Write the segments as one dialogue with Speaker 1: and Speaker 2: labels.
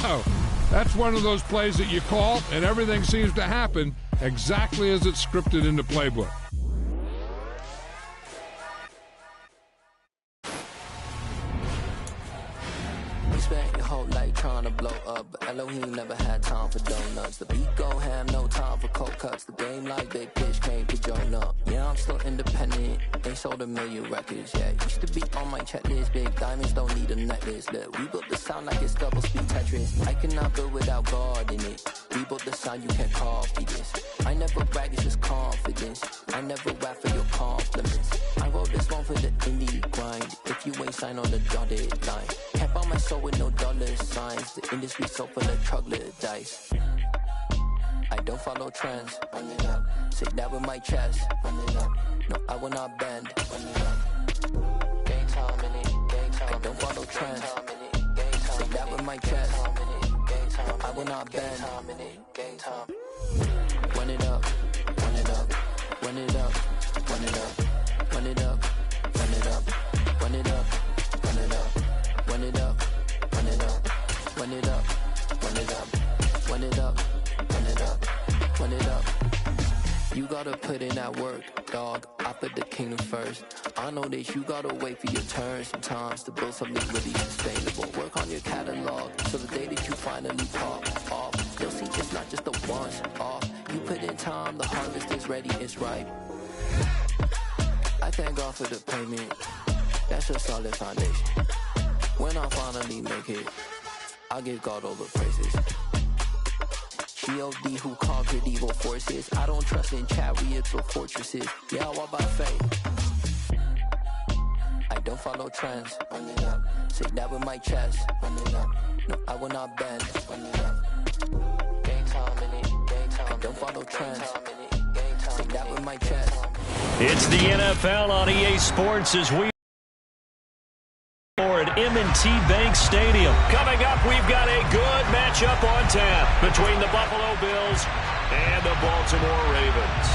Speaker 1: Wow, that's one of those plays that you call, and everything seems to happen exactly as it's scripted in the playbook.
Speaker 2: Spent your whole life trying to blow up, but Elohim never had time for donuts. The beat gon' have no time for cold cuts. The game like Big Pitch came to join up. Yeah, I'm still independent, ain't sold a million records yet. Used to be on my checklist, big diamonds don't need a necklace. Look, we built the sound like it's double speed Tetris. I cannot build without God in it. We built the sound, you can't copy this. I never brag, it's just confidence. I never rap for your compliments. I wrote this one for the indie grind. If you ain't signed on the dotted line, can't buy my soul with no dollar signs. The industry so full of troglodytes. I don't follow trends. Run it up. Say that with my chest. Run it up. No, I will not bend. Run it up. Gang time in it. Gang time. I don't follow trends. Say that with my chest. No, I will not bend. Gang time. Run it up. Run it up. Run it up. Run it up. Run it up. Run it up. Run it up. Run it up. Run it up. Run it up. Run it up. Run it up. Run it up. Run it up. Run it up. You gotta put in that work, dog. I put the kingdom first. I know that you gotta wait for your turn sometimes to build something really sustainable. Work on your catalog so the day that you finally pop off, you'll see it's not just a once off. You put in time, the harvest is ready, it's ripe. I thank God for the payment. That's a solid foundation. When I finally make it, I give God all the praises. G.O.D. who conquered evil forces. I don't trust in chariots or fortresses. Yeah, I walk by faith. I don't follow trends. Run it up. Say that with my chest. Run it up. No, I will not bend. Run it up. Gang time in it. Gang time. I don't follow trends. Say that with my chest.
Speaker 3: It's the NFL on EA Sports as we at M&T Bank Stadium. Coming up, we've got a good matchup on tap between the Buffalo Bills and the Baltimore Ravens.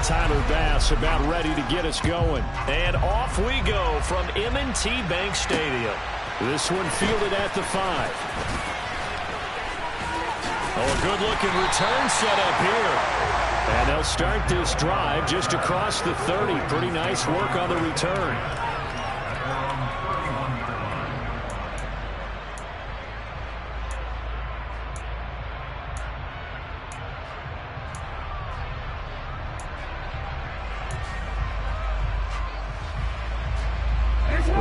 Speaker 3: Tyler Bass about ready to get us going. And off we go from M&T Bank Stadium. This one fielded at the 5. Oh, a good-looking return set up here. And they'll start this drive just across the 30. Pretty nice work on the return.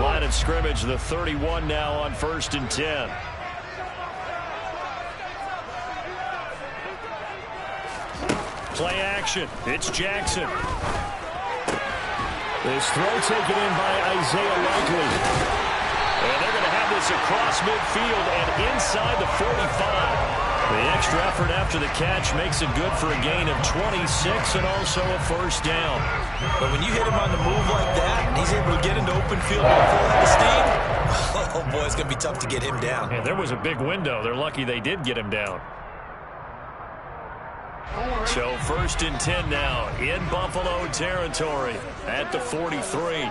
Speaker 3: Line of scrimmage, the 31 now on 1st and 10. Play action. It's Jackson. This throw taken in by Isaiah Likely. And they're going to have this across midfield and inside the 45. The extra effort after the catch makes it good for a gain of 26 and also a first down.
Speaker 4: But when you hit him on the move like that, and he's able to get into open field with full head of steam, oh boy, it's going to be tough to get him down.
Speaker 3: And there was a big window. They're lucky they did get him down. So 1st and 10 now in Buffalo territory at the 43.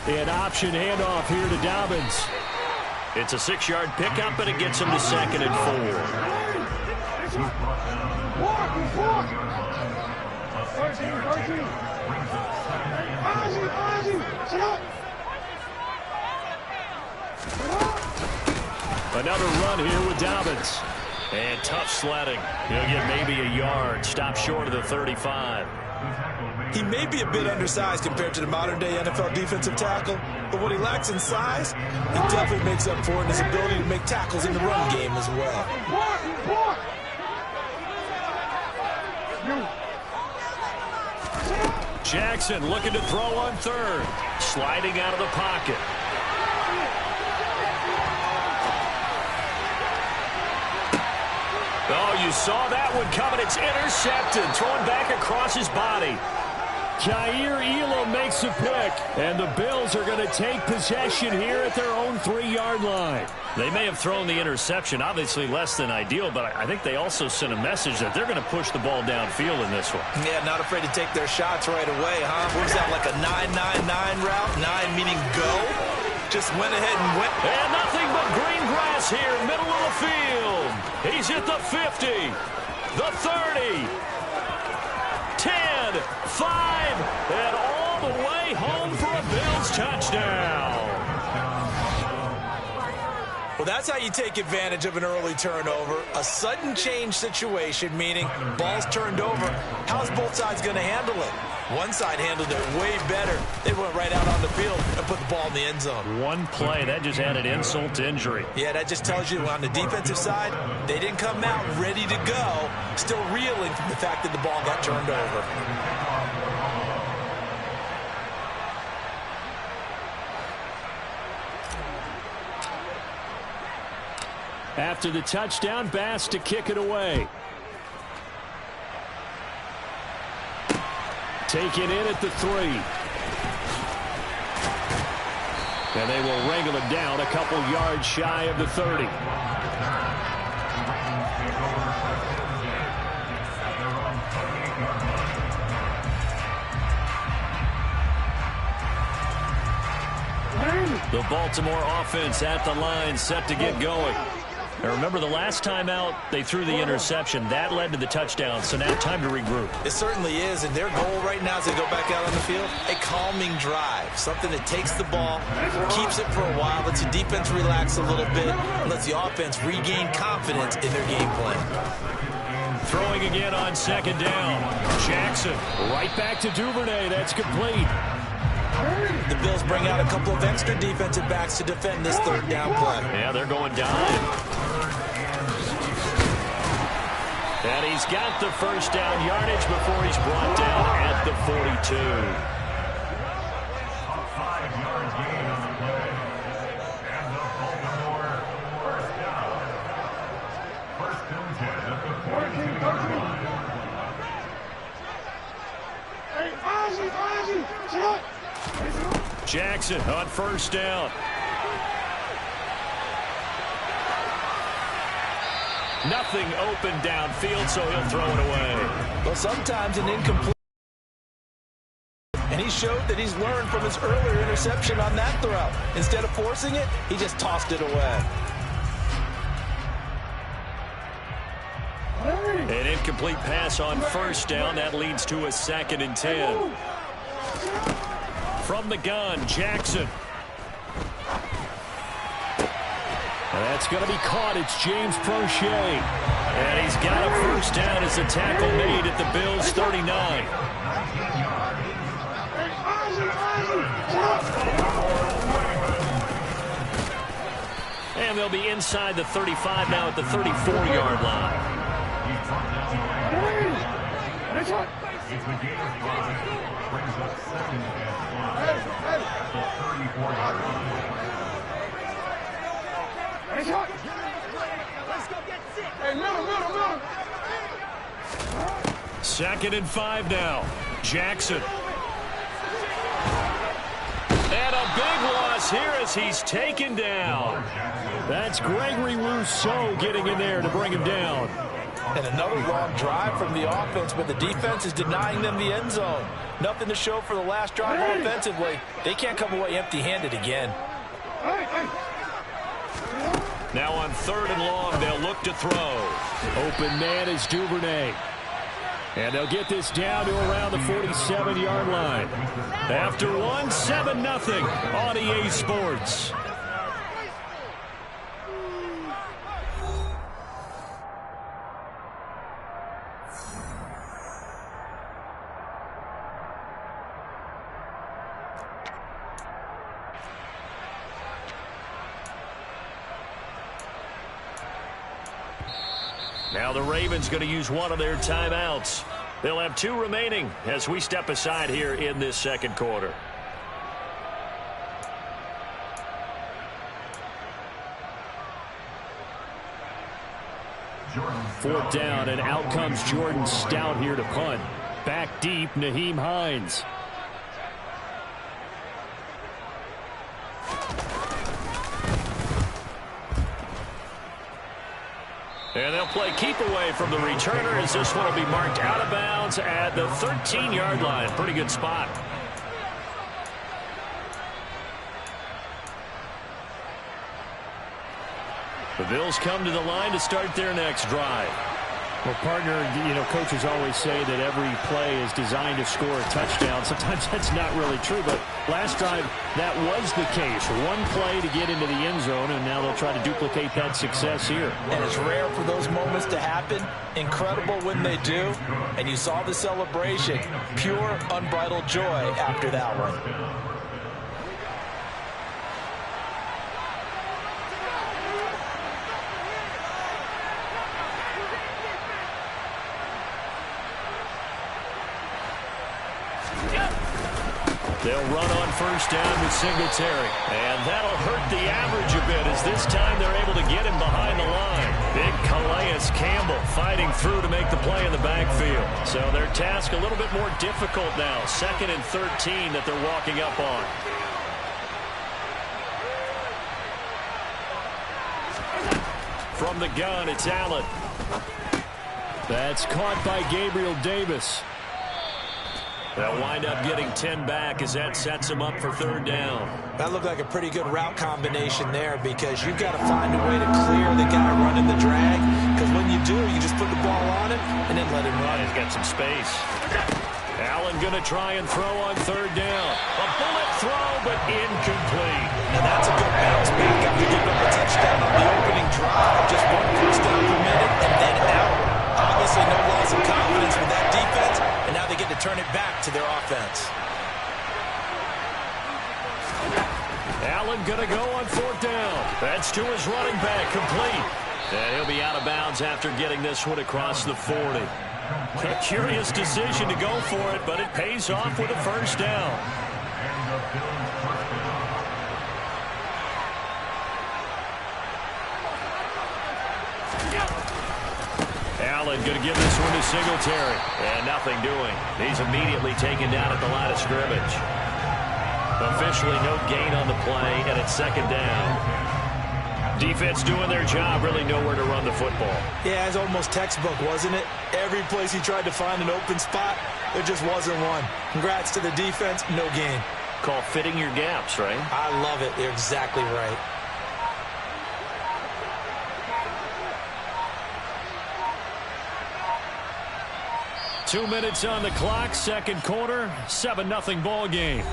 Speaker 3: An option handoff here to Dobbins. It's a 6-yard pickup, but it gets him to 2nd and 4. Another run here with Dobbins. And tough sledding. He'll get maybe a yard. Stop short of the 35.
Speaker 4: He may be a bit undersized compared to the modern-day NFL defensive tackle, but what he lacks in size, he definitely makes up for it in his ability to make tackles in the run game as well.
Speaker 3: Jackson looking to throw on 3rd. Sliding out of the pocket. Oh, you saw that one coming. It's intercepted. Thrown back across his body. Kaiir Elam makes a pick, and the Bills are going to take possession here at their own 3-yard line. They may have thrown the interception, obviously less than ideal, but I think they also sent a message that they're going to push the ball downfield in this one.
Speaker 4: Yeah, not afraid to take their shots right away, huh? What was that, like a 9-9-9 route? 9 meaning go? Just went ahead and went.
Speaker 3: And nothing but green grass here, middle of the field. He's at the 50, the 30, 10, 5, and all the way home for a Bills touchdown.
Speaker 4: Well, that's how you take advantage of an early turnover. A sudden change situation, meaning ball's turned over. How's both sides going to handle it? One side handled it way better. They went right out on the field and put the ball in the end zone. One
Speaker 3: play, that just added insult to injury.
Speaker 4: Yeah, that just tells you on the defensive side, they didn't come out ready to go, still reeling from the fact that the ball got turned over.
Speaker 3: After the touchdown, Bass to kick it away. Taken in at the 3. And they will wrangle it down a couple yards shy of the 30. The Baltimore offense at the line, set to get going. And remember, the last time out, they threw the interception. That led to the touchdown, so now time to regroup.
Speaker 4: It certainly is, and their goal right now as they go back out on the field, a calming drive, something that takes the ball, keeps it for a while, lets the defense relax a little bit, and lets the offense regain confidence in their game plan.
Speaker 3: Throwing again on second down. Jackson right back to Duvernay. That's complete.
Speaker 4: The Bills bring out a couple of extra defensive backs to defend this third down play.
Speaker 3: Yeah, they're going dime. And he's got the first down yardage before he's brought down at the 42. Jackson on first down. Nothing open downfield, so he'll throw it away.
Speaker 4: Well, sometimes an incomplete. And he showed that he's learned from his earlier interception on that throw. Instead of forcing it, he just tossed it away.
Speaker 3: An incomplete pass on first down. That leads to a 2nd and 10. From the gun, Jackson. That's going to be caught. It's James Prochet. And he's got a first down as the tackle made at the Bills' 39. And they'll be inside the 35 now at the 34-yard line. Second and 5 now. Jackson. And a big loss here as he's taken down. That's Gregory Rousseau getting in there to bring him down.
Speaker 4: And another long drive from the offense, but the defense is denying them the end zone. Nothing to show for the last drive offensively. They can't come away empty-handed again.
Speaker 3: Now on 3rd and long, they'll look to throw. Open man is Duvernay. And they'll get this down to around the 47-yard line. After one, 7-0 on EA Sports. Now the Ravens going to use one of their timeouts. They'll have 2 remaining as we step aside here in this second quarter. Fourth down, and out comes Jordan Stout here to punt. Back deep, Nyheim Hines. And they'll play keep away from the returner as this one will be marked out of bounds at the 13-yard line. Pretty good spot. The Bills come to the line to start their next drive.
Speaker 5: Well, partner, coaches always say that every play is designed to score a touchdown. Sometimes that's not really true, but last drive, that was the case. One play to get into the end zone, and now they'll try to duplicate that success here.
Speaker 4: And it's rare for those moments to happen. Incredible when they do. And you saw the celebration. Pure, unbridled joy after that one.
Speaker 3: They'll run on first down with Singletary. And that'll hurt the average a bit as this time they're able to get him behind the line. Big Calais Campbell fighting through to make the play in the backfield. So their task a little bit more difficult now. 2nd and 13 that they're walking up on. From the gun, it's Allen.
Speaker 5: That's caught by Gabriel Davis.
Speaker 3: They'll wind up getting 10 back as that sets them up for 3rd down.
Speaker 4: That looked like a pretty good route combination there because you've got to find a way to clear the guy running the drag. Because when you do, you just put the ball on him and then let him run.
Speaker 3: He's got some space. Allen going to try and throw on 3rd down. A bullet throw, but incomplete.
Speaker 4: And that's a good bounce back after giving up a touchdown on the opening drive. Just 1 first down per minute and then out. Obviously no loss of confidence with that defense, and now they get to turn it back to their offense.
Speaker 3: Allen going to go on 4th down. That's to his running back, complete. And he'll be out of bounds after getting this one across the 40. A curious decision to go for it, but it pays off with a first down. Allen going to give this one to Singletary. And nothing doing. He's immediately taken down at the line of scrimmage. Officially no gain on the play, and it's 2nd down. Defense doing their job, really nowhere to run the football.
Speaker 4: Yeah, it's almost textbook, wasn't it? Every place he tried to find an open spot, there just wasn't one. Congrats to the defense, no gain.
Speaker 3: Call fitting your gaps, right?
Speaker 4: I love it. You're exactly right.
Speaker 3: Two minutes on the clock, 2nd quarter, 7-0 ball game.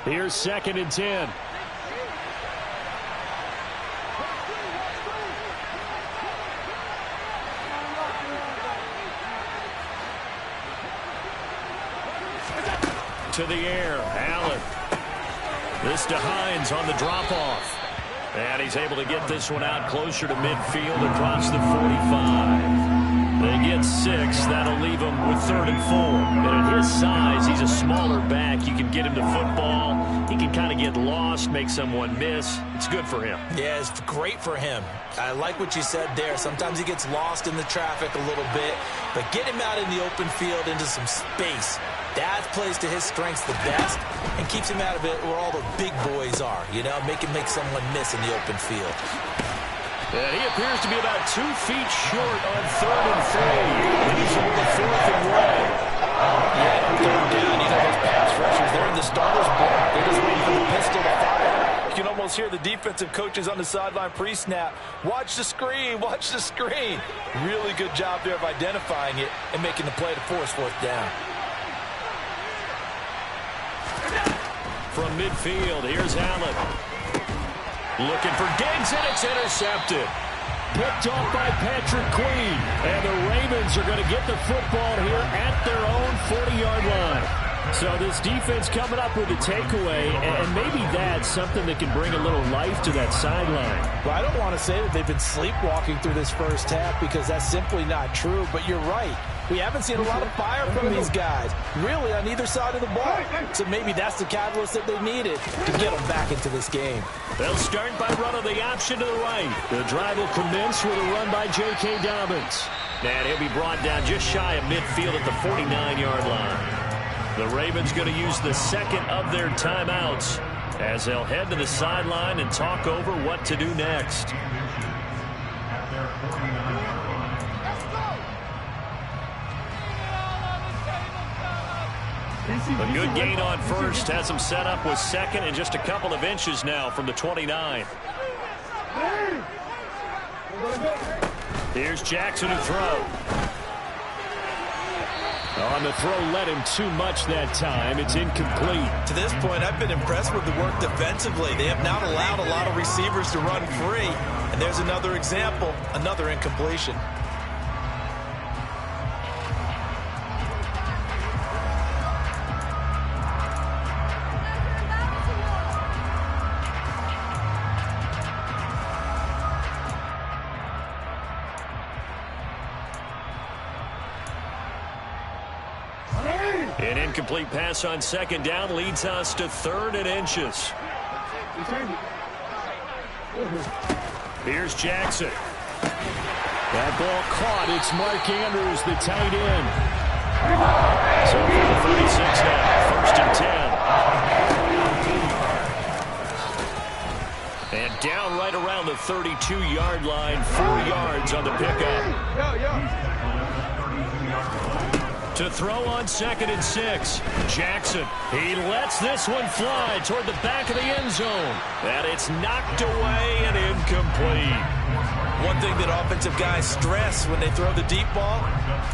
Speaker 3: Here's 2nd and 10. To the air, Allen. This to Hines on the drop-off. And he's able to get this one out closer to midfield across the 45. They get 6. That'll leave him with 3rd and 4. And at his size, he's a smaller back. You can get him to football. He can kind of get lost, make someone miss. It's good for him.
Speaker 4: Yeah, it's great for him. I like what you said there. Sometimes he gets lost in the traffic a little bit. But get him out in the open field into some space. That plays to his strengths the best and keeps him out of it where all the big boys are, make him make someone miss in the open field.
Speaker 3: And he appears to be about 2 feet short on 3rd and 3. Leaves him with 4th and 1.
Speaker 4: Yeah, 3rd down, those pass rushers, they're in the starter's block. They're just waiting for the pistol to fire. You can almost hear the defensive coaches on the sideline pre-snap. Watch the screen, watch the screen. Really good job there of identifying it and making the play to force 4th down.
Speaker 3: From midfield, here's Allen. Looking for Diggs, and it's intercepted. Picked off by Patrick Queen. And the Ravens are going to get the football here at their own 40-yard line. So this defense coming up with a takeaway, and maybe that's something that can bring a little life to that sideline.
Speaker 4: Well, I don't want to say that they've been sleepwalking through this first half because that's simply not true, but you're right. We haven't seen a lot of fire from these guys, really, on either side of the ball. So maybe that's the catalyst that they needed to get them back into this game.
Speaker 3: They'll start by running the option to the right. The drive will commence with a run by J.K. Dobbins. And he'll be brought down just shy of midfield at the 49-yard line. The Ravens going to use the second of their timeouts as they'll head to the sideline and talk over what to do next. A good gain on first has him set up with second and just a couple of inches now from the 29. Here's Jackson to throw. On the throw, led him too much that time. It's incomplete.
Speaker 4: To this point, I've been impressed with the work defensively. They have not allowed a lot of receivers to run free. And there's another example, another incompletion.
Speaker 3: An incomplete pass on second down leads us to 3rd and inches. Here's Jackson.
Speaker 5: That ball caught. It's Mark Andrews, the tight end.
Speaker 3: So for the 36 now, 1st and 10. And down right around the 32-yard line, 4 yards on the pickup. To throw on 2nd and 6. Jackson, he lets this one fly toward the back of the end zone. And it's knocked away and incomplete.
Speaker 4: One thing that offensive guys stress when they throw the deep ball,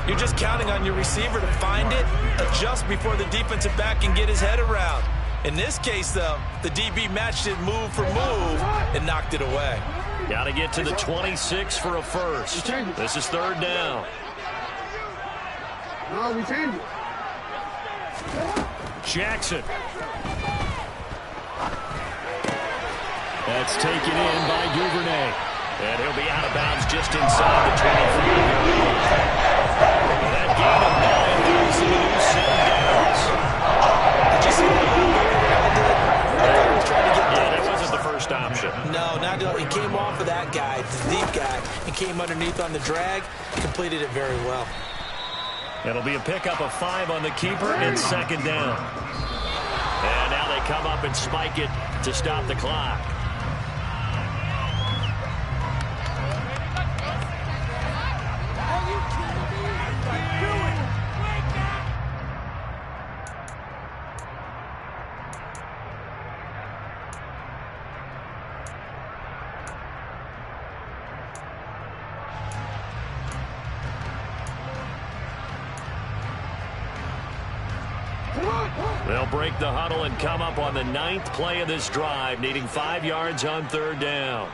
Speaker 4: you're just counting on your receiver to find it, adjust before the defensive back can get his head around. In this case, though, the DB matched it move for move and knocked it away.
Speaker 3: Got to get to the 26 for a first. This is 3rd down.
Speaker 6: No, we changed it.
Speaker 3: Jackson.
Speaker 5: That's taken in by Duvernay.
Speaker 3: And he'll be out of bounds just inside the 23-yard line. That gain of 9 goes to the new 7 downs.
Speaker 4: Did you see what he was trying to get?
Speaker 3: Yeah, that wasn't the first option.
Speaker 4: No, not at all. He came off of that guy, the deep guy, and came underneath on the drag, completed it very well.
Speaker 3: It'll be a pickup of 5 on the keeper and 2nd down. And now they come up and spike it to stop the clock. They'll break the huddle and come up on the 9th play of this drive, needing 5 yards on 3rd down.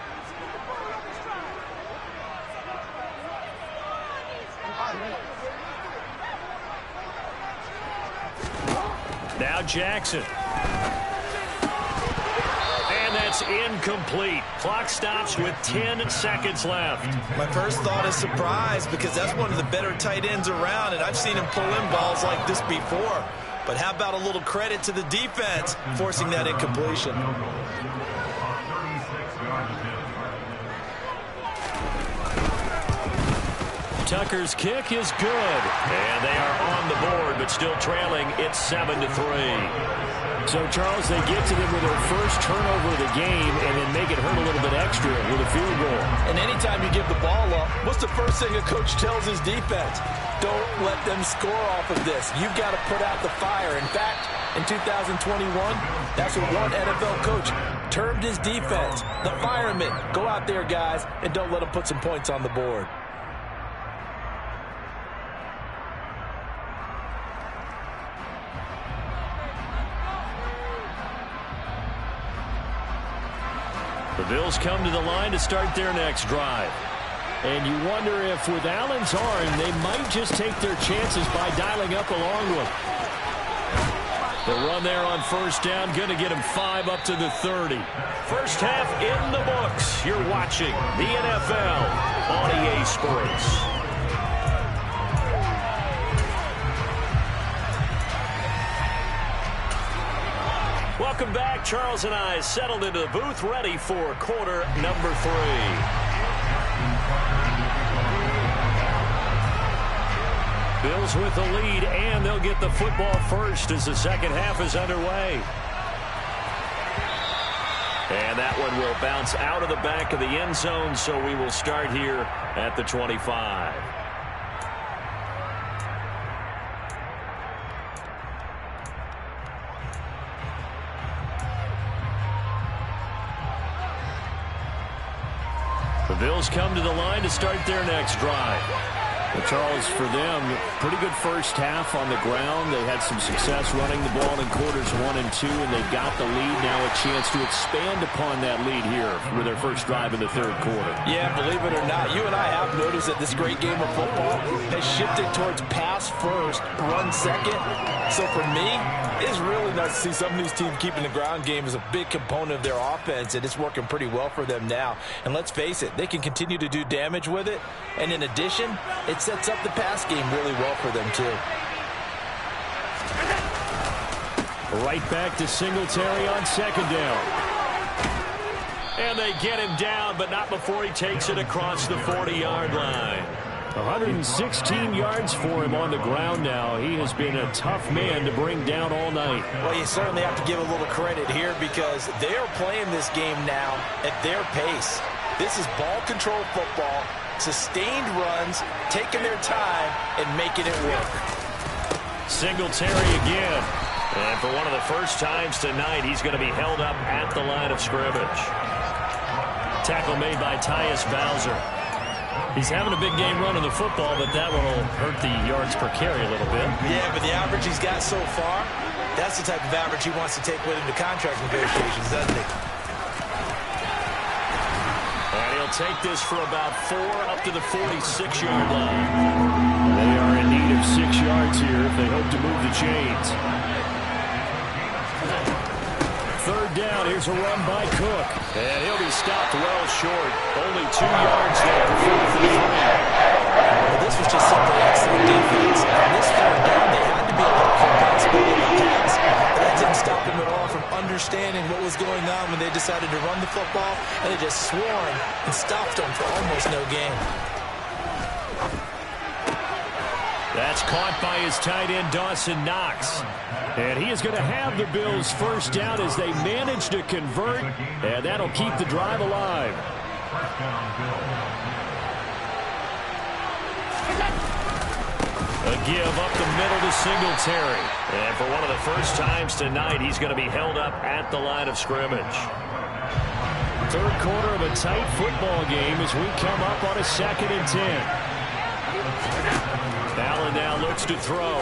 Speaker 3: Now Jackson. And that's incomplete. Clock stops with 10 seconds left.
Speaker 4: My first thought is surprise because that's one of the better tight ends around, and I've seen him pull in balls like this before. But how about a little credit to the defense forcing that incompletion?
Speaker 3: Tucker's kick is good. And they are on the board, but still trailing. It's 7-3.
Speaker 5: So, Charles, they get to them with their first turnover of the game and then make it hurt a little bit extra with a field goal.
Speaker 4: And anytime you give the ball up, what's the first thing a coach tells his defense? Don't let them score off of this. You've got to put out the fire. In fact, in 2021, that's what one NFL coach termed his defense. The firemen. Go out there, guys, and don't let them put some points on the board.
Speaker 3: The Bills come to the line to start their next drive.
Speaker 5: And you wonder if with Allen's arm, they might just take their chances by dialing up a long one.
Speaker 3: The run there on 1st down, going to get him 5 up to the 30. First half in the books. You're watching the NFL on EA Sports. Welcome back. Charles and I settled into the booth, ready for quarter number 3. Bills with the lead, and they'll get the football first as the second half is underway. And that one will bounce out of the back of the end zone, so we will start here at the 25. The Bills come to the line to start their next drive. Well, Charles, for them, pretty good first half on the ground. They had some success running the ball in quarters 1 and 2, and they got the lead. Now a chance to expand upon that lead here with their first drive in the third quarter.
Speaker 4: Yeah, believe it or not, you and I have noticed that this great game of football has shifted towards pass first, run second. So for me, it's really nice to see some of these teams keeping the ground game as a big component of their offense, and it's working pretty well for them now. And let's face it, they can continue to do damage with it. And in addition, it sets up the pass game really well for them, too.
Speaker 5: Right back to Singletary on second down.
Speaker 3: And they get him down, but not before he takes it across the 40-yard line.
Speaker 5: 116 yards for him on the ground now. He has been a tough man to bring down all night.
Speaker 4: Well, you certainly have to give a little credit here because they are playing this game now at their pace. This is ball control football, sustained runs, taking their time, and making it work.
Speaker 3: Singletary again. And for one of the first times tonight, he's going to be held up at the line of scrimmage. Tackle made by Tyus Bowser. He's having a big game running the football, but that one will hurt the yards per carry a little bit.
Speaker 4: Yeah, but the average he's got so far, that's the type of average he wants to take with him to contract negotiations, doesn't he?
Speaker 3: And he'll take this for about 4 up to the 46-yard line.
Speaker 5: They are in need of 6 yards here if they hope to move the chains. Third down, here's a run by Cook.
Speaker 3: And he'll be stopped well short. Only 2 yards there for 3.
Speaker 4: Well, this was just simply excellent defense. On this third down, they had to be able to responsibility of the pass. But that didn't stop them at all from understanding what was going on when they decided to run the football, and they just swarmed and stopped them for almost no gain.
Speaker 3: That's caught by his tight end, Dawson Knox.
Speaker 5: And he is going to have the Bills first down as they manage to convert, and that'll keep the drive alive.
Speaker 3: A give up the middle to Singletary. And for one of the first times tonight, he's going to be held up at the line of scrimmage.
Speaker 5: Third quarter of a tight football game as we come up on a 2nd and 10.
Speaker 3: Allen now looks to throw.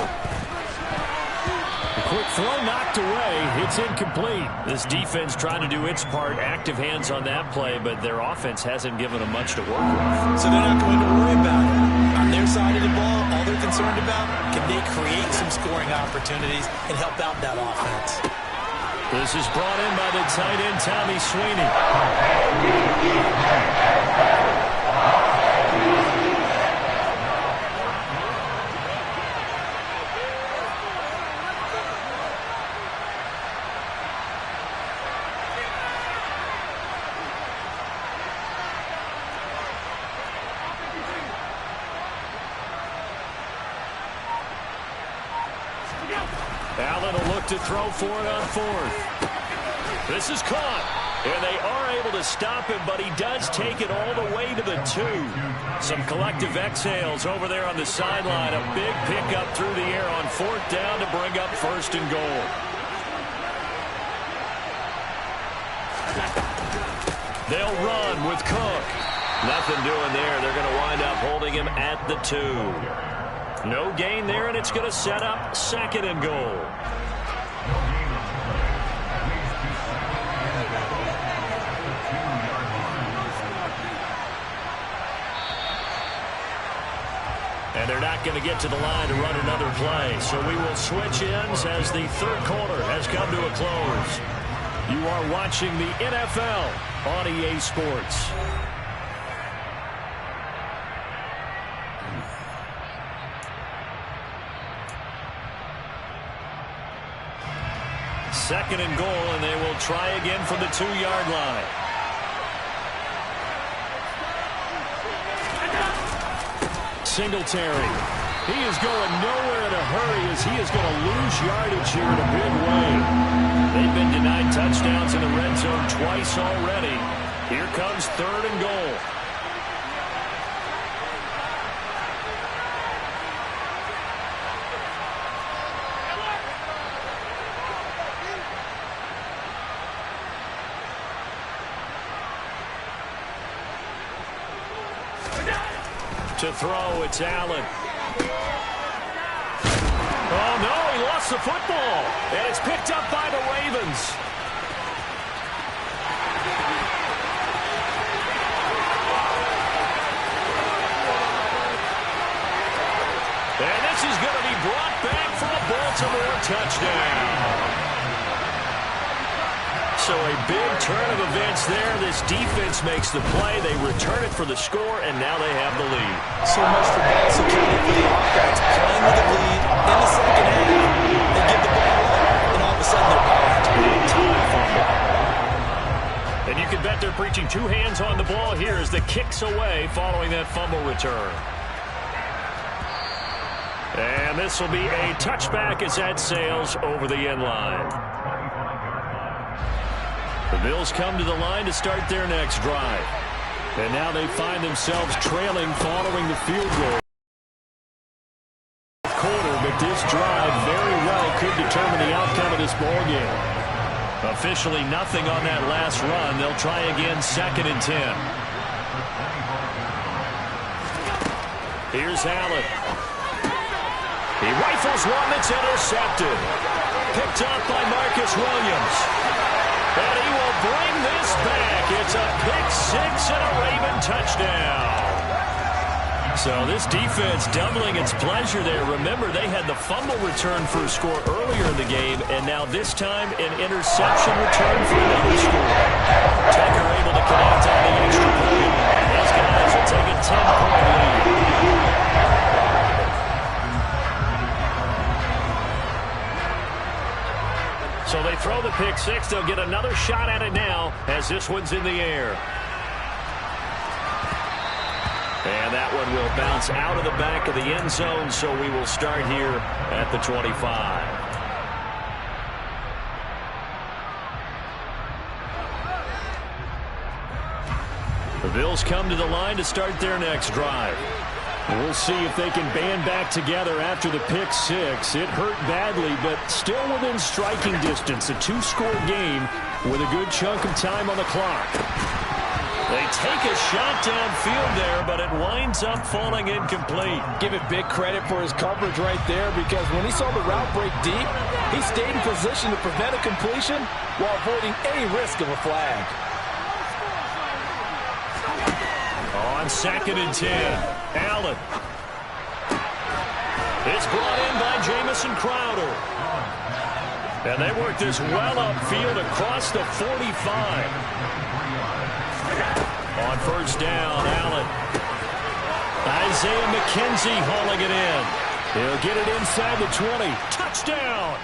Speaker 5: Quick throw knocked away. It's incomplete.
Speaker 3: This defense trying to do its part. Active hands on that play, but their offense hasn't given them much to work with.
Speaker 4: So they're not going to worry about it. On their side of the ball, all they're concerned about, can they create some scoring opportunities and help out that offense?
Speaker 3: This is brought in by the tight end, Tommy Sweeney. Allen will look to throw for it on 4th. This is caught, and they are able to stop him, but he does take it all the way to the 2. Some collective exhales over there on the sideline. A big pickup through the air on 4th down to bring up 1st and goal. They'll run with Cook. Nothing doing there. They're going to wind up holding him at the 2. No gain there, and it's going to set up 2nd and goal. And they're not going to get to the line to run another play. So we will switch ends as the third quarter has come to a close. You are watching the NFL on EA Sports. 2nd and goal, and they will try again from the 2-yard line. Singletary. He is going nowhere in a hurry as he is going to lose yardage here in a big way. They've been denied touchdowns in the red zone twice already. Here comes 3rd and goal. To throw, it's Allen. Oh, no, he lost the football. And it's picked up by the Ravens. And this is going to be brought back for a Baltimore touchdown. So a big turn of events there. This defense makes the play. They return it for the score, and now they have the lead.
Speaker 4: So much for ball security for the offense. Playing with the lead in the second half. They give the ball up, and all of a sudden they're behind.
Speaker 3: Big time fumble. And you can bet they're preaching 2 hands on the ball here as the kick's away following that fumble return. And this will be a touchback as that sails over the end line. The Bills come to the line to start their next drive. And now they find themselves trailing following the field goal. Quarter, but this drive very well could determine the outcome of this ballgame. Officially nothing on that last run. They'll try again 2nd and 10. Here's Allen. He rifles one that's intercepted. Picked up by Marcus Williams. And he will bring this back. It's a pick-6 and a Raven touchdown. So this defense doubling its pleasure there. Remember, they had the fumble return for a score earlier in the game, and now this time an interception return for another score. Tucker able to connect on the extra point. These guys will take a 10-point lead. So they throw the pick-6. They'll get another shot at it now as this one's in the air. And that one will bounce out of the back of the end zone, so we will start here at the 25. The Bills come to the line to start their next drive. We'll see if they can band back together after the pick-6. It hurt badly, but still within striking distance. A 2-score game with a good chunk of time on the clock. They take a shot downfield there, but it winds up falling incomplete.
Speaker 6: Give it big credit for his coverage right there, because when he saw the route break deep, he stayed in position to prevent a completion while avoiding any risk of a flag.
Speaker 3: On 2nd and 10, Allen. It's brought in by Jamison Crowder. And they work this well upfield across the 45. On 1st down, Allen. Isaiah McKenzie hauling it in. He'll get it inside the 20. Touchdown!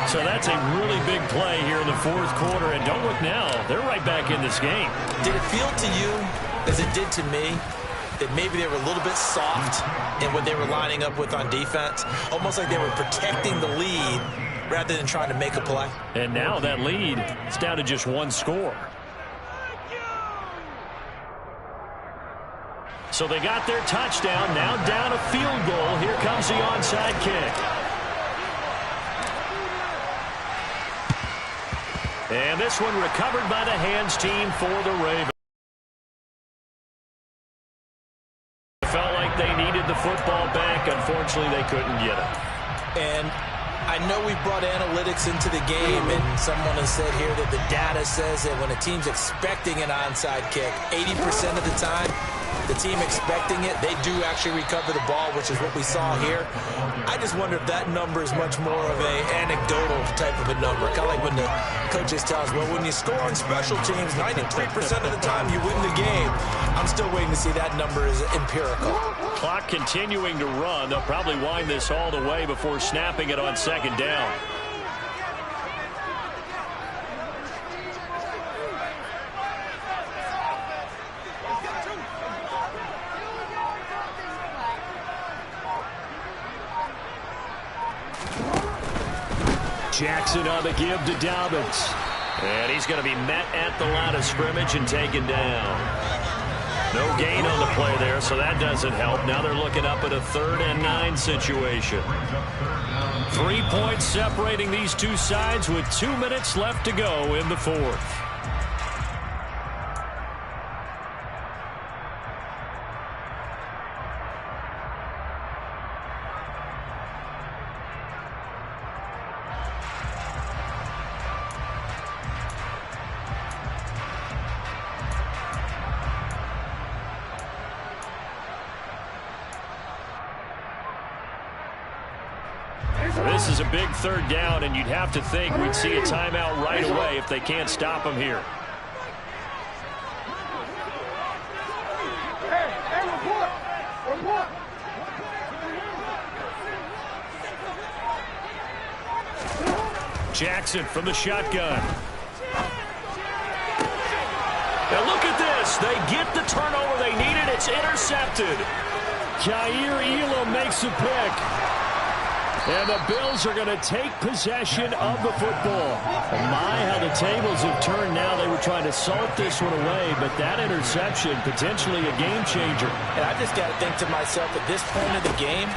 Speaker 3: So that's a really big play here in the 4th quarter. And don't look now, they're right back in this game.
Speaker 4: Did it feel to you, as it did to me, that maybe they were a little bit soft in what they were lining up with on defense? Almost like they were protecting the lead rather than trying to make a play.
Speaker 3: And now that lead is down to just 1 score. So they got their touchdown, now down a field goal. Here comes the onside kick. And this one recovered by the hands team for the Ravens. Felt like they needed the football back. Unfortunately, they couldn't get it.
Speaker 4: And I know we brought analytics into the game, and someone has said here that the data says that when a team's expecting an onside kick, 80% of the time, the team expecting it, they do actually recover the ball, which is what we saw here. I just wonder if that number is much more of a anecdotal type of a number. Kind of like when the coaches tell us, well, when you score on special teams, 93% of the time you win the game. I'm still waiting to see that number is empirical.
Speaker 3: Clock continuing to run. They'll probably wind this all the way before snapping it on second down. Jackson on the give to Dobbins. And he's going to be met at the line of scrimmage and taken down. No gain on the play there, so that doesn't help. Now they're looking up at a 3rd and 9 situation. 3 points separating these two sides with 2 minutes left to go in the 4th. This is a big 3rd down, and you'd have to think we'd see a timeout right away if they can't stop him here. Jackson from the shotgun. Now look at this. They get the turnover they needed. It's intercepted. Jair Elam makes a pick. And the Bills are going to take possession of the football. My, how the tables have turned now. They were trying to salt this one away, but that interception, potentially a game changer.
Speaker 4: And I just got to think to myself, at this point of the game,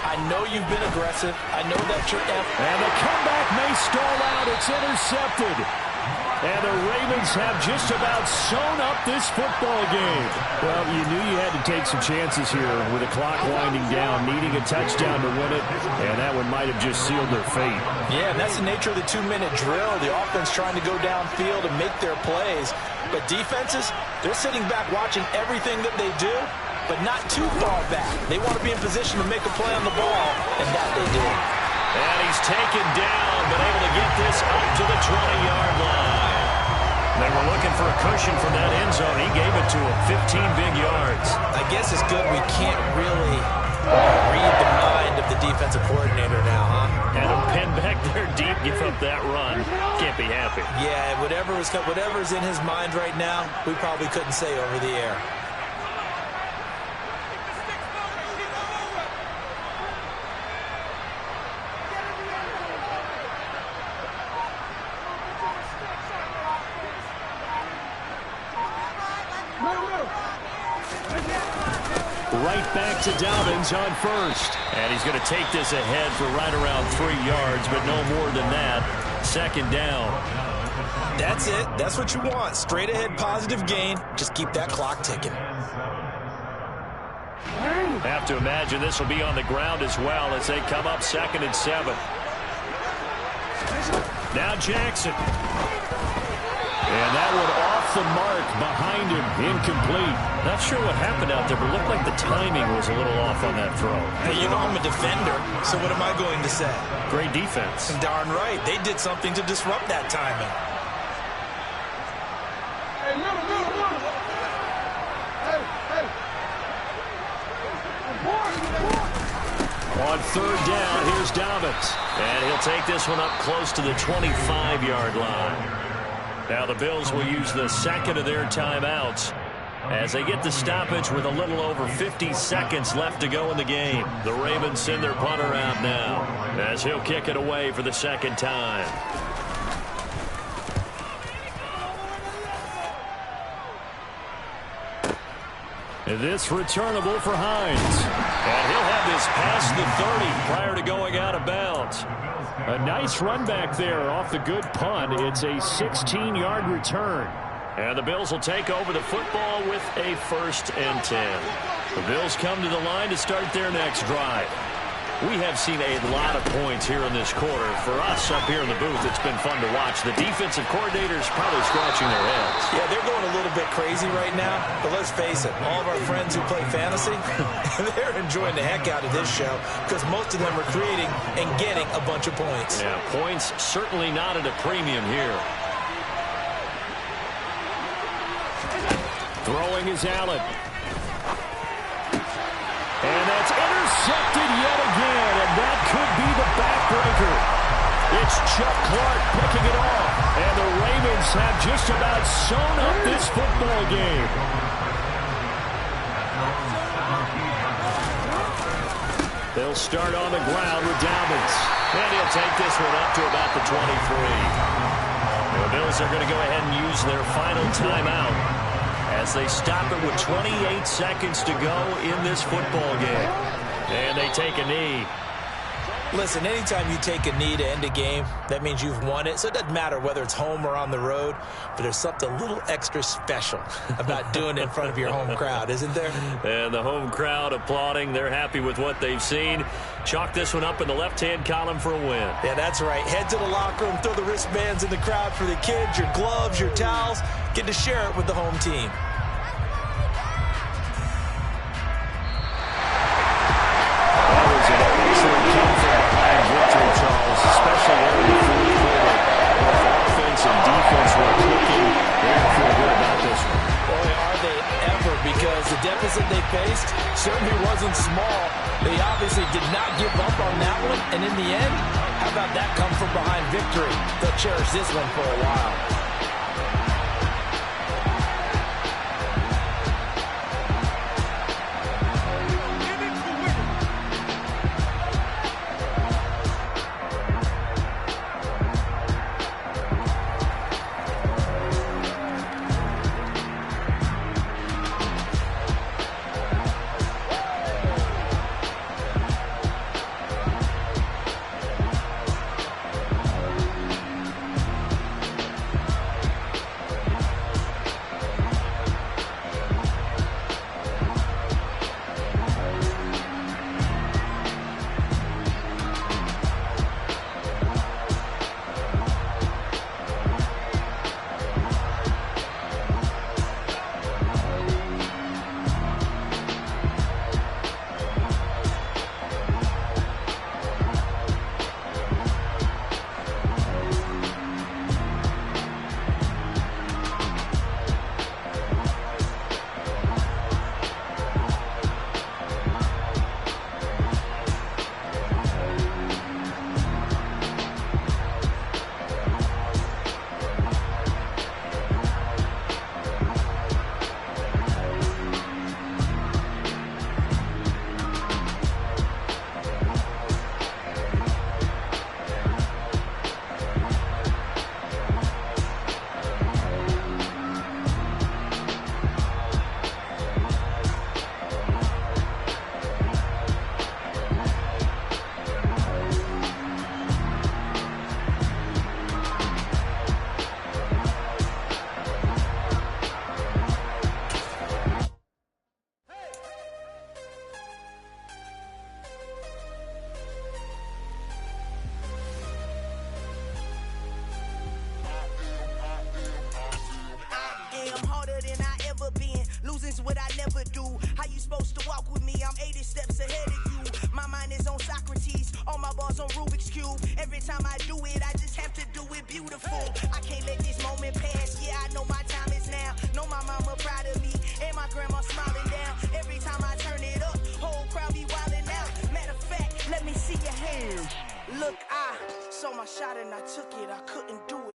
Speaker 4: I know you've been aggressive. I know that you're
Speaker 3: and the comeback may stall out. It's intercepted. And the Ravens have just about sewn up this football game.
Speaker 5: Well, you knew you had to take some chances here with the clock winding down, needing a touchdown to win it, and that one might have just sealed their fate.
Speaker 4: Yeah, and that's the nature of the 2-minute drill. The offense trying to go downfield and make their plays. But defenses, they're sitting back watching everything that they do, but not too far back. They want to be in position to make a play on the ball, and that they do.
Speaker 3: And he's taken down, but able to get this up to the 20-yard line. They were looking for a cushion from that end zone. He gave it to him, 15 big yards.
Speaker 4: I guess it's good we can't really read the mind of the defensive coordinator now, huh?
Speaker 3: And a pin back there deep, give up that run. Can't be happy.
Speaker 4: Yeah, whatever's in his mind right now, we probably couldn't say over the air.
Speaker 3: Right back to Dobbins on first. And he's going to take this ahead for right around 3 yards, but no more than that. 2nd down.
Speaker 4: That's it. That's what you want. Straight ahead positive gain. Just keep that clock ticking.
Speaker 3: Have to imagine this will be on the ground as well as they come up 2nd and 7. Now Jackson. And that one off the mark behind him, incomplete. Not sure what happened out there, but it looked like the timing was a little off on that throw.
Speaker 4: Hey, you know I'm a defender, so what am I going to say?
Speaker 3: Great defense.
Speaker 4: Darn right. They did something to disrupt that timing.
Speaker 3: On 3rd down, here's Dobbins. And he'll take this one up close to the 25-yard line. Now the Bills will use the 2nd of their timeouts as they get the stoppage with a little over 50 seconds left to go in the game. The Ravens send their punter out now as he'll kick it away for the 2nd time. And this returnable for Hines. And he'll have this past the 30 prior to going out of bounds. A nice run back there off the good punt. It's a 16-yard return. And the Bills will take over the football with a 1st and 10. The Bills come to the line to start their next drive. We have seen a lot of points here in this quarter. For us up here in the booth, it's been fun to watch. The defensive coordinators probably scratching their heads.
Speaker 4: Yeah, they're going a little bit crazy right now. But let's face it, all of our friends who play fantasy, they're enjoying the heck out of this show because most of them are creating and getting a bunch of points.
Speaker 3: Yeah, points certainly not at a premium here.
Speaker 5: Throwing is Allen. And that's intercepted yet again, and that could be the backbreaker. It's Chuck Clark picking it off, and the Ravens have just about sewn up this football game. They'll start on the ground with Dobbins, and he'll take this one up to about the 23. The Bills are going to go ahead and use their final timeout as they stop it with 28 seconds to go in this football game. And they take a knee.
Speaker 4: Listen, anytime you take a knee to end a game, that means you've won it. So it doesn't matter whether it's home or on the road, but there's something a little extra special about doing it in front of your home crowd, isn't there?
Speaker 3: And the home crowd applauding. They're happy with what they've seen. Chalk this one up in the left-hand column for a win.
Speaker 4: Yeah, that's right. Head to the locker room, throw the wristbands in the crowd for the kids, your gloves, your towels. Get to share it with the home team.
Speaker 5: Especially early in the fourth quarter. Both offense and defense were clicking. They're going to feel good about this one.
Speaker 4: Boy, are they ever, because the deficit they faced certainly wasn't small. They obviously did not give up on that one, and in the end, how about that come from behind victory? They'll cherish this one for a while.
Speaker 7: Losing's what I never do. How you supposed to walk with me? I'm 80 steps ahead of you. My mind is on Socrates, all my bars on Rubik's Cube. Every time I do it, I just have to do it beautiful. I can't let this moment pass. Yeah, I know my time is now. Know my mama proud of me, and my grandma smiling down. Every time I turn it up, whole crowd be wildin' out. Matter of fact, let me see your hands. Look, I saw my shot and I took it. I couldn't do it.